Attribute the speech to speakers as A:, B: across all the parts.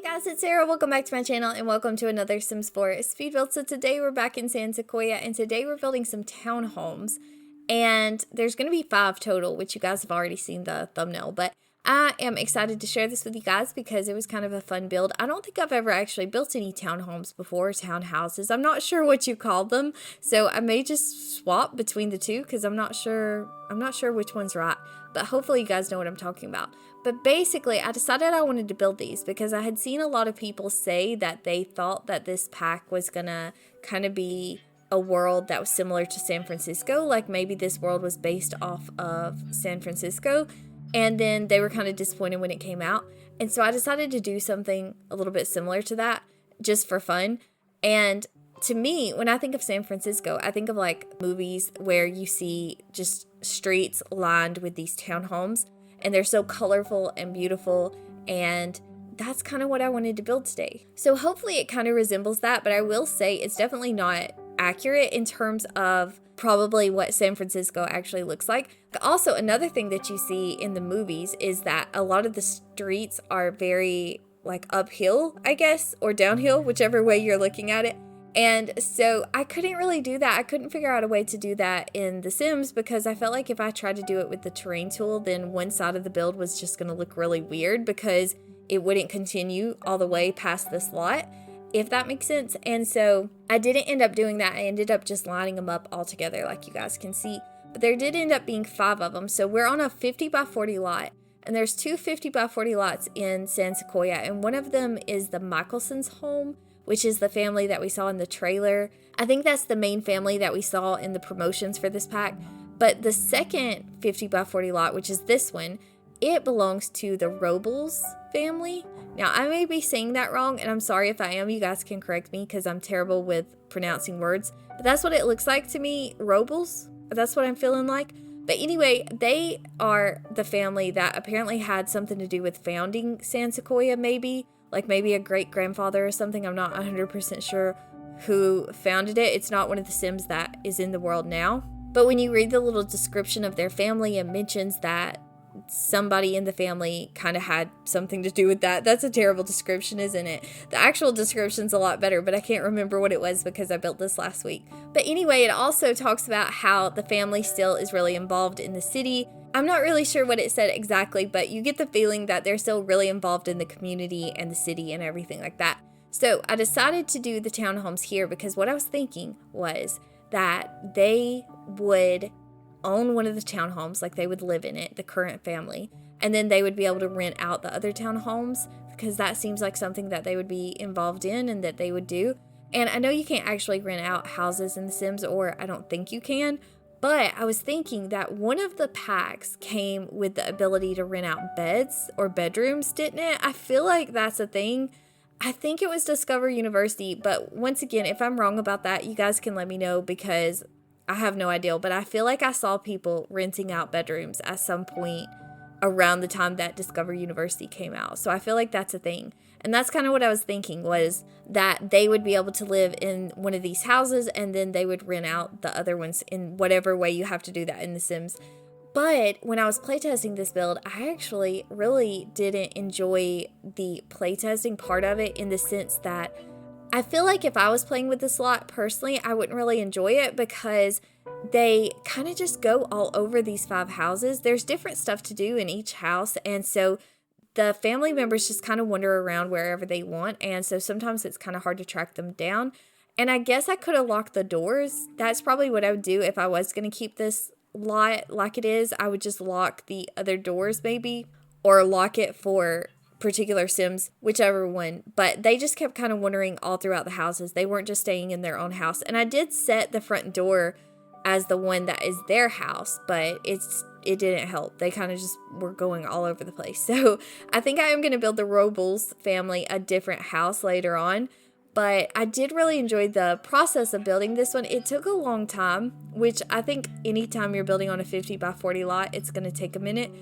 A: Guys, it's Sarah. Welcome back to my channel and welcome to another Sims 4 speed build. So today we're back in San Sequoia and today we're building some townhomes, and there's going to be 5 total, which you guys have already seen the thumbnail, but I am excited to share this with you guys because it was kind of a fun build. I don't think I've ever actually built any townhomes before, townhouses. I'm not sure what you call them, so I may just swap between the two because I'm not sure which one's right, but hopefully you guys know what I'm talking about. But basically, I decided I wanted to build these because I had seen a lot of people say that they thought that this pack was gonna kind of be a world that was similar to San Francisco, like maybe this world was based off of San Francisco, and then they were kind of disappointed when it came out. And so I decided to do something a little bit similar to that just for fun. And to me, when I think of San Francisco, I think of like movies where you see just streets lined with these townhomes, and they're so colorful and beautiful, and that's kind of what I wanted to build today. So hopefully it kind of resembles that, but I will say it's definitely not accurate in terms of probably what San Francisco actually looks like. Also, another thing that you see in the movies is that a lot of the streets are very like uphill, I guess, or downhill, whichever way you're looking at it. And so I couldn't really do that. I couldn't figure out a way to do that in The Sims because I felt like if I tried to do it with the terrain tool, then one side of the build was just going to look really weird because it wouldn't continue all the way past this lot, if that makes sense. And so I didn't end up doing that. I ended up just lining them up all together like you guys can see. But there did end up being 5 of them. So we're on a 50 by 40 lot. And there's 2 50 by 40 lots in San Sequoia. And one of them is the Michelson's home, which is the family that we saw in the trailer. I think that's the main family that we saw in the promotions for this pack. But the second 50 by 40 lot, which is this one, it belongs to the Robles family. Now, I may be saying that wrong, and I'm sorry if I am. You guys can correct me because I'm terrible with pronouncing words. But that's what it looks like to me, Robles. That's what I'm feeling like. But anyway, they are the family that apparently had something to do with founding San Sequoia, maybe. Like maybe a great-grandfather or something. I'm not 100% sure who founded it. It's not one of the Sims that is in the world now. But when you read the little description of their family, it mentions that somebody in the family kind of had something to do with that. That's a terrible description, isn't it? The actual description's a lot better, but I can't remember what it was because I built this last week. But anyway, it also talks about how the family still is really involved in the city. I'm not really sure what it said exactly, but you get the feeling that they're still really involved in the community and the city and everything like that. So I decided to do the townhomes here because what I was thinking was that they would own one of the townhomes, like they would live in it, the current family, and then they would be able to rent out the other townhomes because that seems like something that they would be involved in and that they would do. And I know you can't actually rent out houses in The Sims, or I don't think you can, but I was thinking that one of the packs came with the ability to rent out beds or bedrooms, didn't it? I feel like that's a thing. I think it was Discover University, but once again, if I'm wrong about that, you guys can let me know because I have no idea. But I feel like I saw people renting out bedrooms at some point around the time that Discover University came out. So I feel like that's a thing. And that's kind of what I was thinking, was that they would be able to live in one of these houses and then they would rent out the other ones in whatever way you have to do that in The Sims. But when I was playtesting this build, I actually really didn't enjoy the playtesting part of it, in the sense that I feel like if I was playing with this lot personally, I wouldn't really enjoy it because they kind of just go all over these 5 houses. There's different stuff to do in each house, and so the family members just kind of wander around wherever they want, and so sometimes it's kind of hard to track them down. And I guess I could have locked the doors. That's probably what I would do if I was going to keep this lot like it is. I would just lock the other doors maybe, or lock it for particular Sims, whichever one. But they just kept kind of wandering all throughout the houses. They weren't just staying in their own house. And I did set the front door as the one that is their house, but it didn't help. They kind of just were going all over the place. So I think I am going to build the Robles family a different house later on. But I did really enjoy the process of building this one. It took a long time, which I think anytime you're building on a 50 by 40 lot, it's going to take a minute.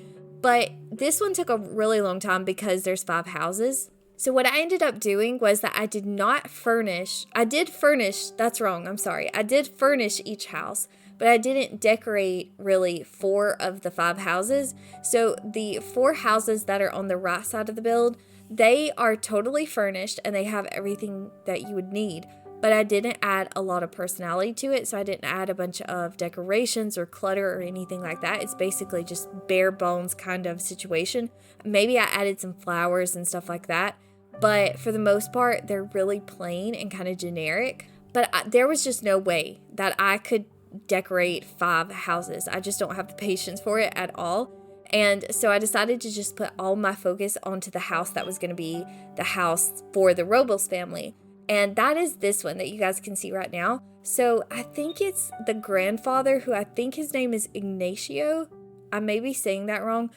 A: But this one took a really long time because there's 5 houses. So what I ended up doing was that I did not furnish. I did furnish, that's wrong, I'm sorry. I did furnish each house, but I didn't decorate really 4 of the 5 houses. So the 4 houses that are on the right side of the build, they are totally furnished and they have everything that you would need. But I didn't add a lot of personality to it, so I didn't add a bunch of decorations or clutter or anything like that. It's basically just bare bones kind of situation. Maybe I added some flowers and stuff like that, but for the most part, they're really plain and kind of generic. But there was just no way that I could decorate 5 houses. I just don't have the patience for it at all. And so I decided to just put all my focus onto the house that was going to be the house for the Robles family. And that is this one that you guys can see right now. So I think it's the grandfather, who I think his name is Ignacio. I may be saying that wrong,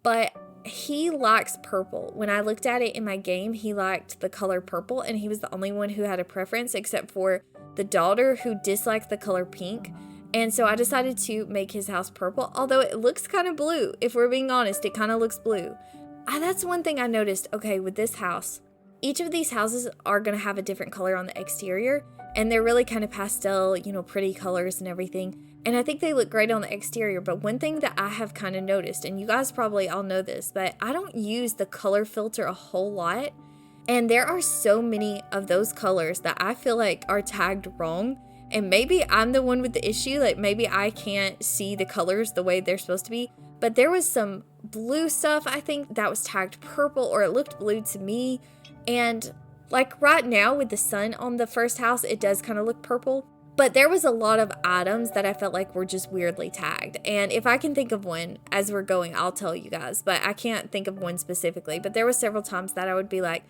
A: but he likes purple. When I looked at it in my game, he liked the color purple, and he was the only one who had a preference except for the daughter, who disliked the color pink. And so I decided to make his house purple, although it looks kind of blue. If we're being honest, it kind of looks blue. That's one thing I noticed, okay, with this house. Each of these houses are going to have a different color on the exterior, and they're really kind of pastel, pretty colors and everything. And I think they look great on the exterior, but one thing that I have kind of noticed, and you guys probably all know this, but I don't use the color filter a whole lot. And there are so many of those colors that I feel like are tagged wrong. And maybe I'm the one with the issue, like maybe I can't see the colors the way they're supposed to be. But there was some blue stuff, I think, that was tagged purple, or it looked blue to me. And like right now with the sun on the first house, it does kind of look purple. But there was a lot of items that I felt like were just weirdly tagged. And if I can think of one as we're going, I'll tell you guys. But I can't think of one specifically. But there were several times that I would be like,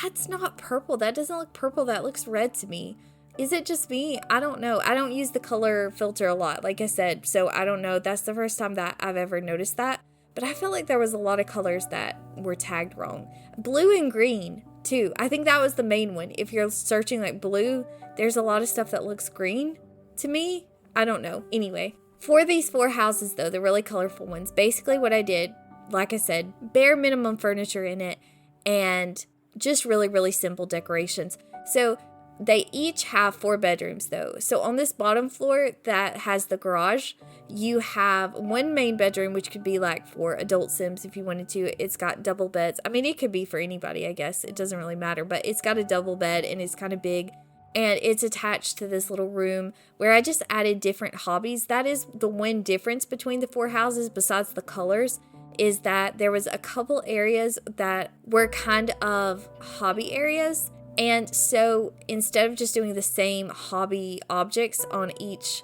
A: that's not purple. That doesn't look purple. That looks red to me. Is it just me? I don't know. I don't use the color filter a lot, like I said. So I don't know. That's the first time that I've ever noticed that. But I felt like there was a lot of colors that were tagged wrong. Blue and green too. I think that was the main one. If you're searching like blue, there's a lot of stuff that looks green to me. I don't know. Anyway, for these 4 houses though, the really colorful ones, basically what I did, like I said, bare minimum furniture in it and just really, really simple decorations. So they each have 4 bedrooms though. So on this bottom floor that has the garage, you have one main bedroom, which could be like for adult Sims if you wanted to. It's got double beds. I mean, it could be for anybody, I guess. It doesn't really matter, but it's got a double bed and it's kind of big. And it's attached to this little room where I just added different hobbies. That is the one difference between the 4 houses besides the colors, is that there was a couple areas that were kind of hobby areas. And so instead of just doing the same hobby objects on each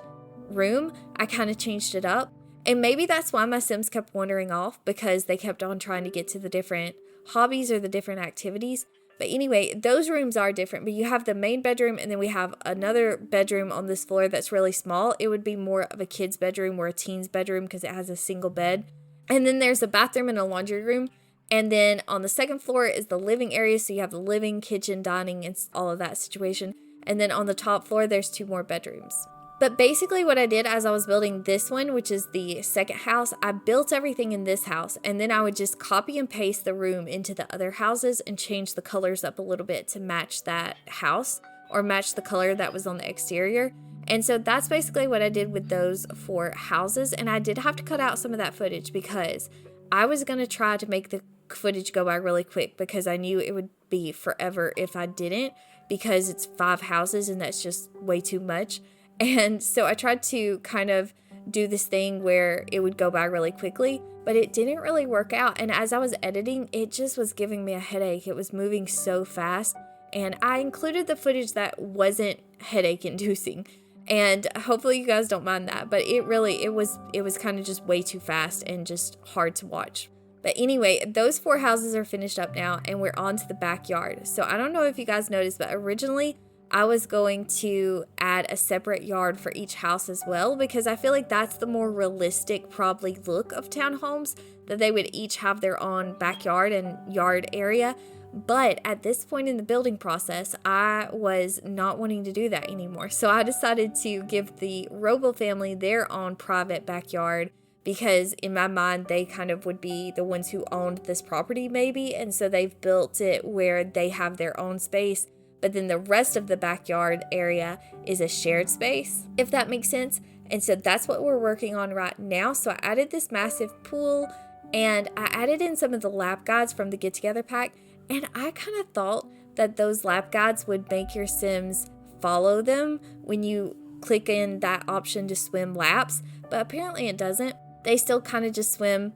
A: room, I kind of changed it up. And maybe that's why my Sims kept wandering off, because they kept on trying to get to the different hobbies or the different activities. But anyway, those rooms are different, but you have the main bedroom and then we have another bedroom on this floor that's really small. It would be more of a kid's bedroom or a teen's bedroom because it has a single bed. And then there's a bathroom and a laundry room. And then on the second floor is the living area. So you have the living, kitchen, dining, and all of that situation. And then on the top floor, there's 2 more bedrooms. But basically what I did as I was building this one, which is the second house, I built everything in this house. And then I would just copy and paste the room into the other houses and change the colors up a little bit to match that house or match the color that was on the exterior. And so that's basically what I did with those 4 houses. And I did have to cut out some of that footage because I was going to try to make the footage go by really quick, because I knew it would be forever if I didn't, because it's 5 houses and that's just way too much. And so I tried to kind of do this thing where it would go by really quickly, but it didn't really work out. And as I was editing, it just was giving me a headache. It was moving so fast. And I included the footage that wasn't headache inducing. And hopefully you guys don't mind that, but it was kind of just way too fast and just hard to watch. But anyway, those 4 houses are finished up now and we're on to the backyard. So I don't know if you guys noticed, but originally I was going to add a separate yard for each house as well, because I feel like that's the more realistic probably look of townhomes, that they would each have their own backyard and yard area. But at this point in the building process, I was not wanting to do that anymore. So I decided to give the Robles family their own private backyard, because in my mind, they kind of would be the ones who owned this property maybe. And so they've built it where they have their own space. But then the rest of the backyard area is a shared space, if that makes sense. And so that's what we're working on right now. So I added this massive pool and I added in some of the lap guides from the Get Together pack. And I kind of thought that those lap guides would make your Sims follow them when you click in that option to swim laps, but apparently it doesn't. They still kind of just swim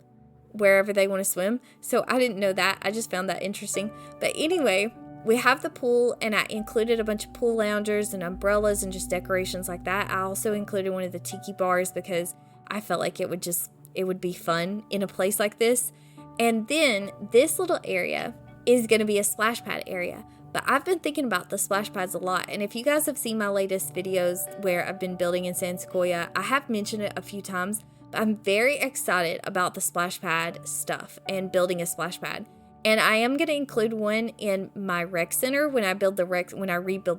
A: wherever they want to swim. So I didn't know that. I just found that interesting. But anyway, we have the pool, and I included a bunch of pool loungers and umbrellas and just decorations like that. I also included one of the tiki bars because I felt like it would be fun in a place like this. And then this little area is going to be a splash pad area. But I've been thinking about the splash pads a lot. And if you guys have seen my latest videos where I've been building in San Sequoia, I have mentioned it a few times. But I'm very excited about the splash pad stuff and building a splash pad. And I am going to include one in my rec center when I rebuild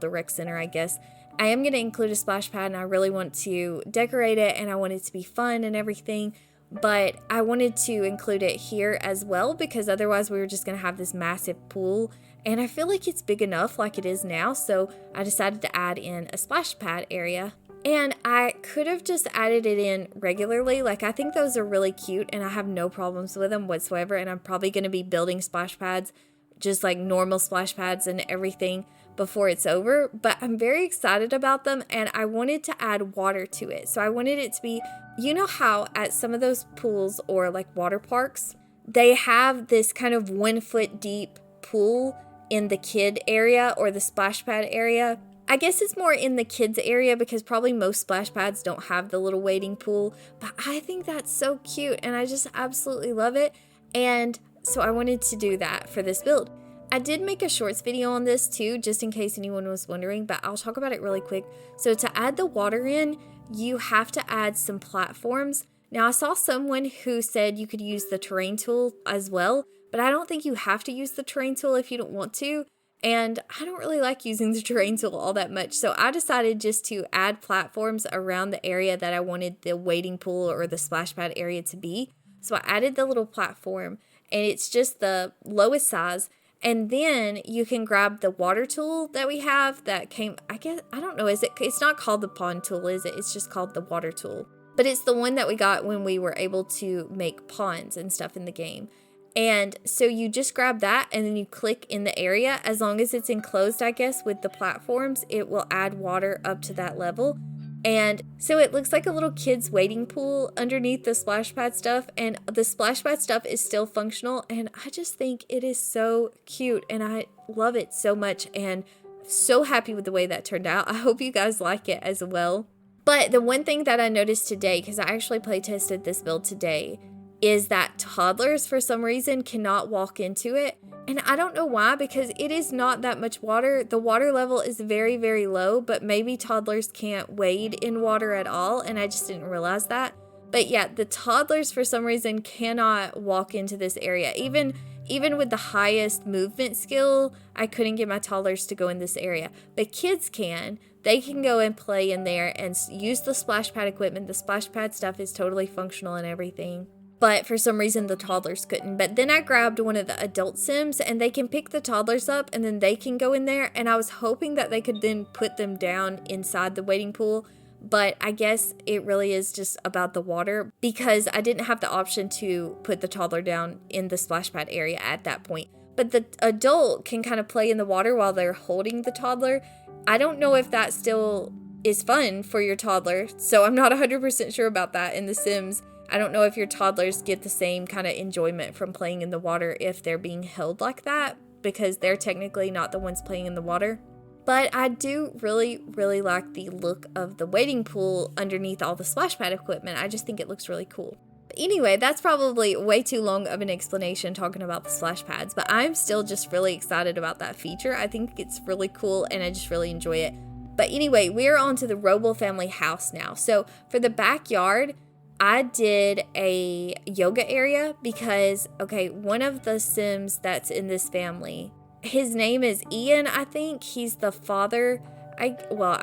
A: the rec center, I guess. I am going to include a splash pad, and I really want to decorate it, and I want it to be fun and everything. But I wanted to include it here as well, because otherwise we were just going to have this massive pool. And I feel like it's big enough like it is now, so I decided to add in a splash pad area. And I could have just added it in regularly. Like, I think those are really cute, and I have no problems with them whatsoever. And I'm probably going to be building splash pads, just like normal splash pads and everything, before it's over. But I'm very excited about them, and I wanted to add water to it. So I wanted it to be, you know how at some of those pools or like water parks, they have this kind of 1 foot deep pool in the kid area or the splash pad area. I guess it's more in the kids area because probably most splash pads don't have the little wading pool, but I think that's so cute and I just absolutely love it. And so I wanted to do that for this build. I did make a shorts video on this too, just in case anyone was wondering, but I'll talk about it really quick. So to add the water in, you have to add some platforms. Now I saw someone who said you could use the terrain tool as well, but I don't think you have to use the terrain tool if you don't want to. And I don't really like using the terrain tool all that much. So I decided just to add platforms around the area that I wanted the wading pool or the splash pad area to be. So I added the little platform, and it's just the lowest size. And then you can grab the water tool that we have that came, I guess, I don't know, it's not called the pond tool, is it? It's just called the water tool. But it's the one that we got when we were able to make ponds and stuff in the game. And so you just grab that and then you click in the area. As long as it's enclosed, I guess, with the platforms, it will add water up to that level. And so it looks like a little kid's wading pool underneath the splash pad stuff. And the splash pad stuff is still functional. And I just think it is so cute. And I love it so much. And so happy with the way that turned out. I hope you guys like it as well. But the one thing that I noticed today, because I actually play tested this build today, is that toddlers for some reason cannot walk into it. And I don't know why, because it is not that much water. The water level is very, very low, but maybe toddlers can't wade in water at all, and I just didn't realize that. But yeah, the toddlers for some reason cannot walk into this area. Even with the highest movement skill, I couldn't get my toddlers to go in this area. But kids can. They can go and play in there and use the splash pad equipment. The splash pad stuff is totally functional and everything. But for some reason, the toddlers couldn't. But then I grabbed one of the adult Sims, and they can pick the toddlers up, and then they can go in there. And I was hoping that they could then put them down inside the wading pool. But I guess it really is just about the water, because I didn't have the option to put the toddler down in the splash pad area at that point. But the adult can kind of play in the water while they're holding the toddler. I don't know if that still is fun for your toddler. So I'm not 100% sure about that in The Sims. I don't know if your toddlers get the same kind of enjoyment from playing in the water if they're being held like that, because they're technically not the ones playing in the water. But I do really, really like the look of the wading pool underneath all the splash pad equipment. I just think it looks really cool. But anyway, that's probably way too long of an explanation talking about the splash pads, but I'm still just really excited about that feature. I think it's really cool and I just really enjoy it. But anyway, we're on to the Robles family house now. So for the backyard, I did a yoga area because, okay, one of the Sims that's in this family, his name is Ian, I think. He's the father. I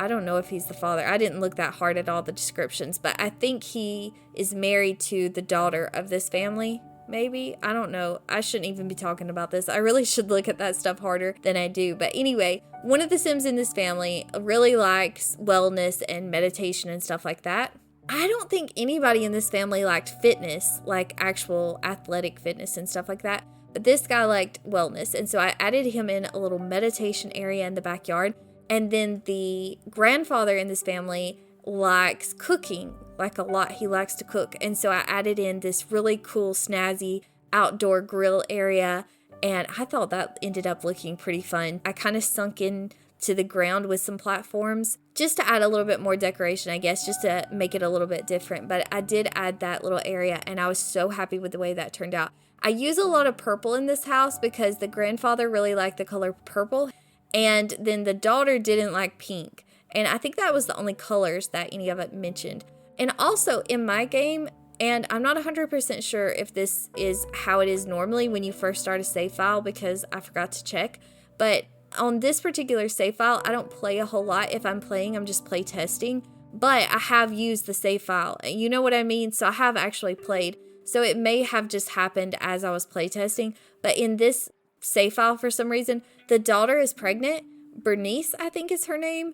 A: don't know if he's the father. I didn't look that hard at all the descriptions, but I think he is married to the daughter of this family, maybe. I don't know. I shouldn't even be talking about this. I really should look at that stuff harder than I do. But anyway, one of the Sims in this family really likes wellness and meditation and stuff like that. I don't think anybody in this family liked fitness, like actual athletic fitness and stuff like that. this guy liked wellness, and so I added him in a little meditation area in the backyard. And then the grandfather in this family likes cooking, like a lot. He likes to cook. And so I added in this really cool, snazzy outdoor grill area. And I thought that ended up looking pretty fun. I kind of sunk in to the ground with some platforms just to add a little bit more decoration, I guess, just to make it a little bit different. But I did add that little area, and I was so happy with the way that turned out. I use a lot of purple in this house because the grandfather really liked the color purple. And then the daughter didn't like pink. And I think that was the only colors that any of it mentioned. And also in my game, and I'm not 100% sure if this is how it is normally when you first start a save file because I forgot to check. But on this particular save file, I don't play a whole lot. If I'm playing, I'm just play testing. But I have used the save file. You know what I mean? So I have actually played. So it may have just happened as I was play testing. But in this save file, for some reason, the daughter is pregnant. Bernice, I think is her name.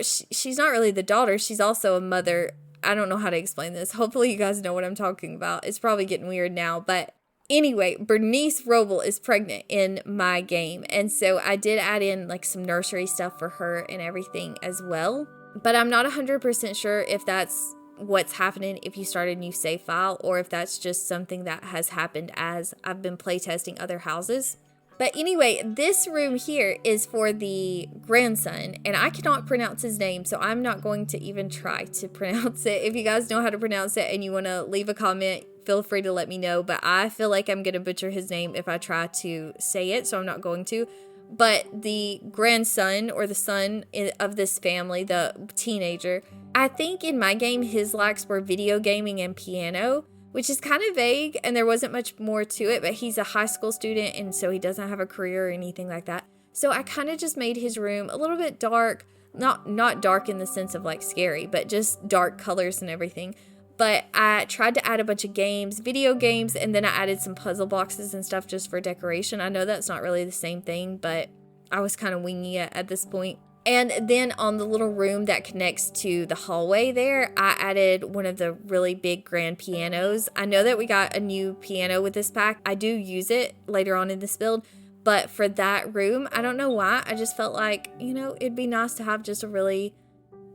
A: She's not really the daughter. She's also a mother. I don't know how to explain this. Hopefully you guys know what I'm talking about. It's probably getting weird now. But anyway, Bernice Robles is pregnant in my game. And so I did add in like some nursery stuff for her and everything as well. But I'm not 100% sure if that's what's happening if you start a new save file or if that's just something that has happened as I've been playtesting other houses. But anyway, this room here is for the grandson, and I cannot pronounce his name, so I'm not going to even try to pronounce it. If you guys know how to pronounce it and you want to leave a comment, feel free to let me know, but I feel like I'm going to butcher his name if I try to say it, so I'm not going to. But the grandson, or the son of this family, the teenager, I think in my game his likes were video gaming and piano, which is kind of vague, and there wasn't much more to it, but he's a high school student, and so he doesn't have a career or anything like that. So I kind of just made his room a little bit dark, not dark in the sense of like scary, but just dark colors and everything. But I tried to add a bunch of games, video games, and then I added some puzzle boxes and stuff just for decoration. I know that's not really the same thing, but I was kind of winging it at this point. And then on the little room that connects to the hallway there, I added one of the really big grand pianos. I know that we got a new piano with this pack. I do use it later on in this build. But for that room, I don't know why. I just felt like, it'd be nice to have just a really,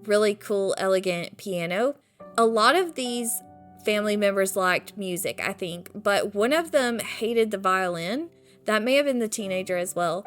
A: really cool, elegant piano. A lot of these family members liked music, I think. But one of them hated the violin. That may have been the teenager as well.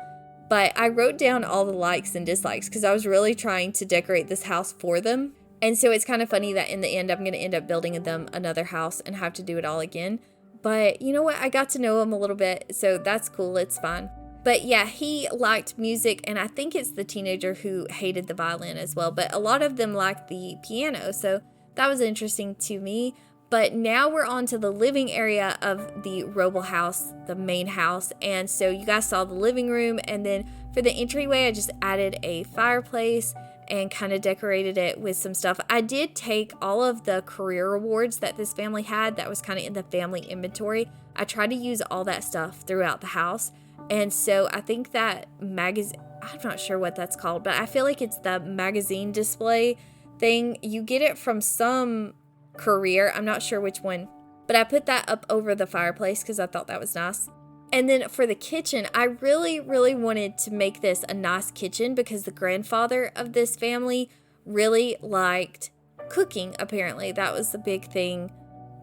A: But I wrote down all the likes and dislikes because I was really trying to decorate this house for them. And so it's kind of funny that in the end, I'm going to end up building them another house and have to do it all again. But you know what? I got to know him a little bit, so that's cool. It's fine. But yeah, he liked music, and I think it's the teenager who hated the violin as well. But a lot of them liked the piano, so that was interesting to me. But now we're on to the living area of the Roble house, the main house. And so you guys saw the living room. And then for the entryway, I just added a fireplace and kind of decorated it with some stuff. I did take all of the career awards that this family had that was kind of in the family inventory. I tried to use all that stuff throughout the house. And so I think that magazine, I'm not sure what that's called, but I feel like it's the magazine display thing. You get it from some career, I'm not sure which one, but I put that up over the fireplace because I thought that was nice. And then for the kitchen, I really wanted to make this a nice kitchen because the grandfather of this family really liked cooking. Apparently that was the big thing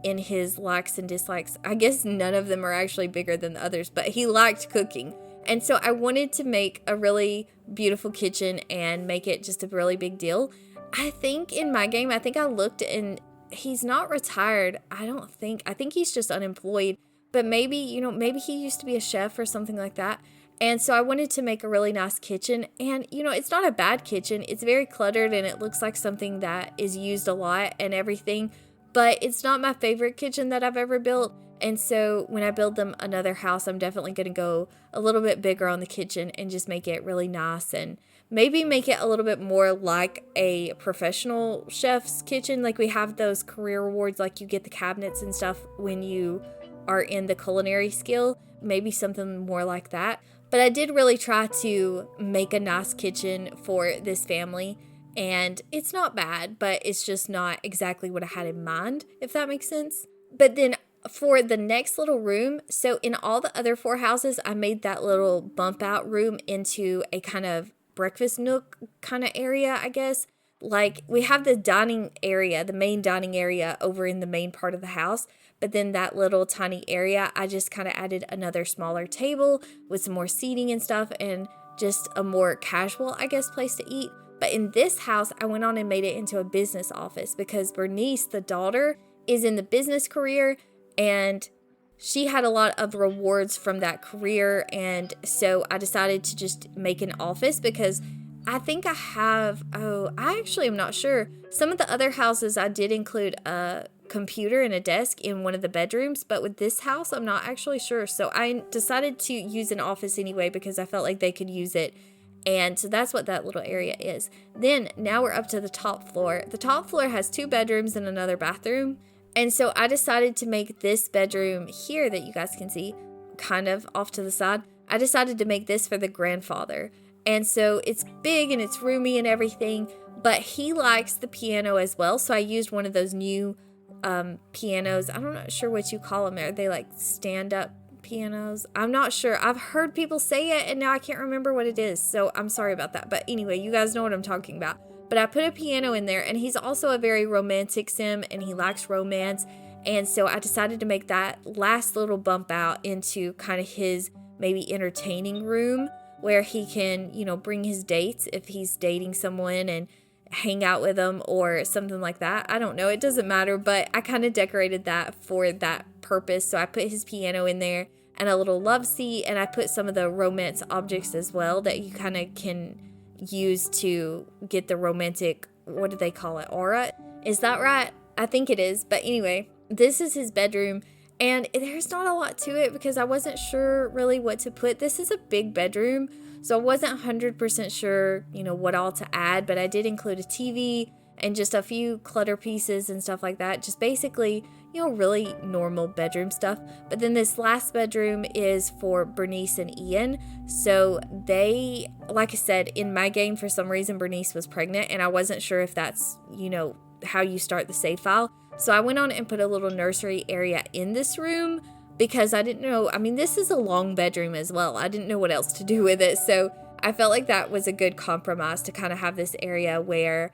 A: in his likes and dislikes. I guess none of them are actually bigger than the others, but he liked cooking. And so I wanted to make a really beautiful kitchen and make it just a really big deal. I think in my game, I think I looked and he's not retired. I think he's just unemployed, but maybe he used to be a chef or something like that. And so I wanted to make a really nice kitchen, and it's not a bad kitchen. It's very cluttered and it looks like something that is used a lot and everything, but it's not my favorite kitchen that I've ever built. And so when I build them another house, I'm definitely going to go a little bit bigger on the kitchen and just make it really nice and maybe make it a little bit more like a professional chef's kitchen. Like we have those career awards, like you get the cabinets and stuff when you are in the culinary skill. Maybe something more like that. But I did really try to make a nice kitchen for this family. And it's not bad, but it's just not exactly what I had in mind, if that makes sense. But then for the next little room, so in all the other 4 houses, I made that little bump out room into a kind of breakfast nook kind of area, I guess. Like, we have the dining area, the main dining area over in the main part of the house, but then that little tiny area, I just kind of added another smaller table with some more seating and stuff, and just a more casual, I guess, place to eat. But in this house, I went on and made it into a business office because Bernice, the daughter, is in the business career, and she had a lot of rewards from that career. And so I decided to just make an office because I think I have, I actually am not sure. Some of the other houses I did include a computer and a desk in one of the bedrooms, but with this house, I'm not actually sure. So I decided to use an office anyway because I felt like they could use it. And so that's what that little area is. Then now we're up to the top floor. The top floor has 2 bedrooms and another bathroom. And so I decided to make this bedroom here that you guys can see kind of off to the side. I decided to make this for the grandfather. And so it's big and it's roomy and everything, but he likes the piano as well. So I used one of those new pianos. I'm not sure what you call them. Are they like stand-up pianos? I'm not sure. I've heard people say it and now I can't remember what it is. So I'm sorry about that. But anyway, you guys know what I'm talking about. But I put a piano in there, and he's also a very romantic sim, and he likes romance. And so I decided to make that last little bump out into kind of his maybe entertaining room where he can, you know, bring his dates if he's dating someone and hang out with them or something like that. I don't know. It doesn't matter, but I kind of decorated that for that purpose. So I put his piano in there and a little love seat, and I put some of the romance objects as well that you kind of can use to get the romantic, what do they call it, aura? Is that right? I think it is. But anyway, this is his bedroom, and there's not a lot to it because I wasn't sure really what to put. This is a big bedroom, so I wasn't 100% sure, you know, what all to add, but I did include a TV and just a few clutter pieces and stuff like that. Just basically, you know, really normal bedroom stuff. But then this last bedroom is for Bernice and Ian. So they, like I said, in my game, for some reason, Bernice was pregnant, and I wasn't sure if that's, you know, how you start the save file. So I went on and put a little nursery area in this room because I didn't know, I mean, this is a long bedroom as well. I didn't know what else to do with it. So I felt like that was a good compromise to kind of have this area where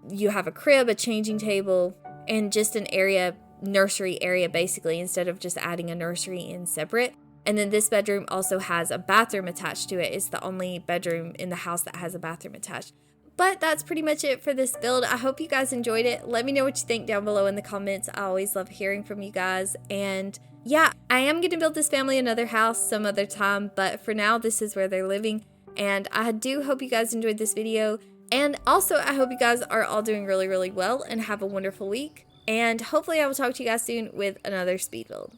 A: you have a crib, a changing table, and just an area, nursery area basically, instead of just adding a nursery in separate. And then this bedroom also has a bathroom attached to it. It's the only bedroom in the house that has a bathroom attached. But that's pretty much it for this build. I hope you guys enjoyed it. Let me know what you think down below in the comments. I always love hearing from you guys. And yeah, I am going to build this family another house some other time, but for now, this is where they're living. And I do hope you guys enjoyed this video. And also, I hope you guys are all doing really, really well and have a wonderful week. And hopefully I will talk to you guys soon with another speed build.